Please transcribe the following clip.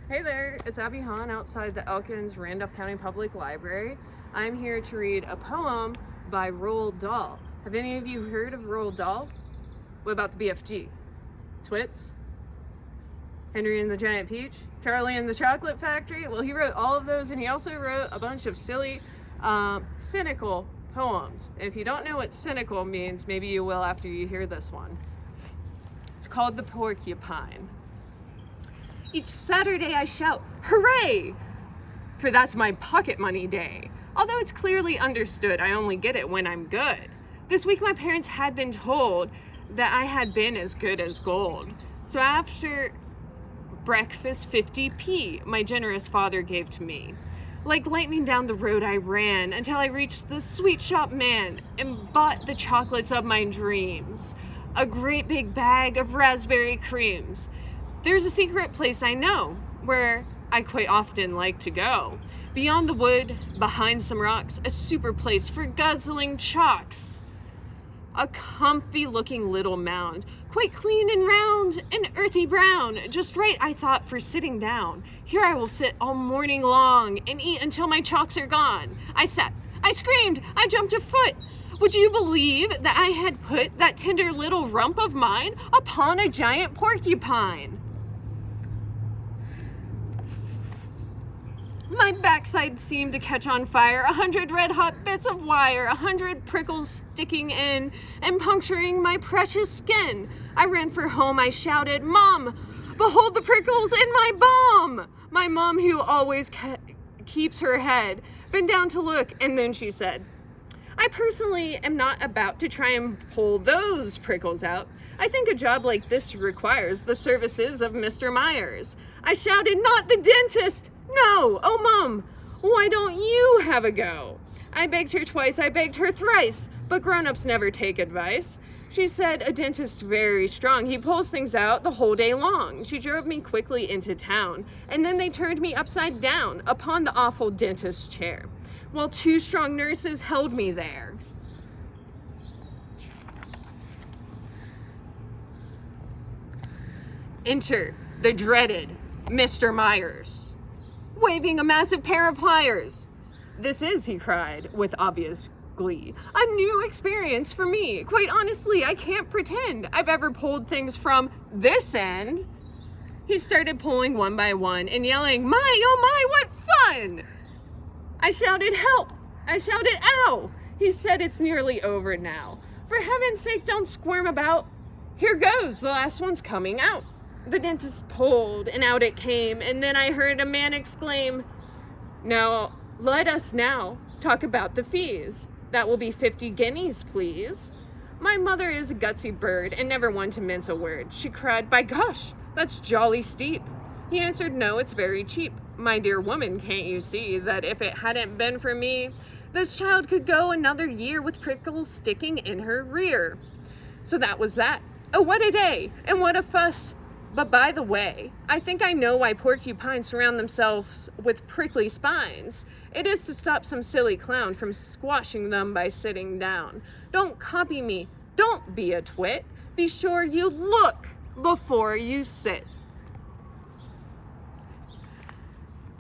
Hey there, it's Abby Hahn outside the Elkins-Randolph County Public Library. I'm here to read a poem by Roald Dahl. Have any of you heard of Roald Dahl? What about the BFG? Twits? Henry and the Giant Peach? Charlie and the Chocolate Factory? Well, he wrote all of those, and he also wrote a bunch of silly, cynical poems. And if you don't know what cynical means, maybe you will after you hear this one. It's called the Porcupine. Each Saturday I shout, hooray! For that's my pocket money day. Although it's clearly understood I only get it when I'm good. This week my parents had been told that I had been as good as gold. So after breakfast 50p my generous father gave to me. Like lightning down the road I ran until I reached the sweet shop man and bought the chocolates of my dreams. A great big bag of raspberry creams. There's a secret place I know, where I quite often like to go. Beyond the wood, behind some rocks, a super place for guzzling chalks. A comfy looking little mound, quite clean and round and earthy brown. Just right, I thought, for sitting down. Here I will sit all morning long and eat until my chalks are gone. I sat, I screamed, I jumped a foot. Would you believe that I had put that tender little rump of mine upon a giant porcupine? My backside seemed to catch on fire, 100 red-hot bits of wire, 100 prickles sticking in and puncturing my precious skin. I ran for home, I shouted, Mom, behold the prickles in my balm! My mom, who always keeps her head, bent down to look, and then she said, I personally am not about to try and pull those prickles out. I think a job like this requires the services of Mr. Myers. I shouted, not the dentist! No! Oh, Mom, why don't you have a go? I begged her twice, I begged her thrice, but grown-ups never take advice. She said, a dentist very strong, he pulls things out the whole day long. She drove me quickly into town, and then they turned me upside down upon the awful dentist's chair, while two strong nurses held me there. Enter the dreaded Mr. Myers, waving a massive pair of pliers. This is, he cried, with obvious glee, a new experience for me. Quite honestly, I can't pretend I've ever pulled things from this end. He started pulling one by one and yelling, my, oh my, what fun! I shouted, help! I shouted, ow! He said, it's nearly over now. For heaven's sake, don't squirm about. Here goes, the last one's coming out. The dentist pulled, and out it came, and then I heard a man exclaim, now, let us now talk about the fees. That will be 50 guineas, please. My mother is a gutsy bird, and never one to mince a word. She cried, by gosh, that's jolly steep. He answered, no, it's very cheap. My dear woman, can't you see that if it hadn't been for me, this child could go another year with prickles sticking in her rear. So that was that. Oh, what a day, and what a fuss. But by the way, I think I know why porcupines surround themselves with prickly spines. It is to stop some silly clown from squashing them by sitting down. Don't copy me. Don't be a twit. Be sure you look before you sit.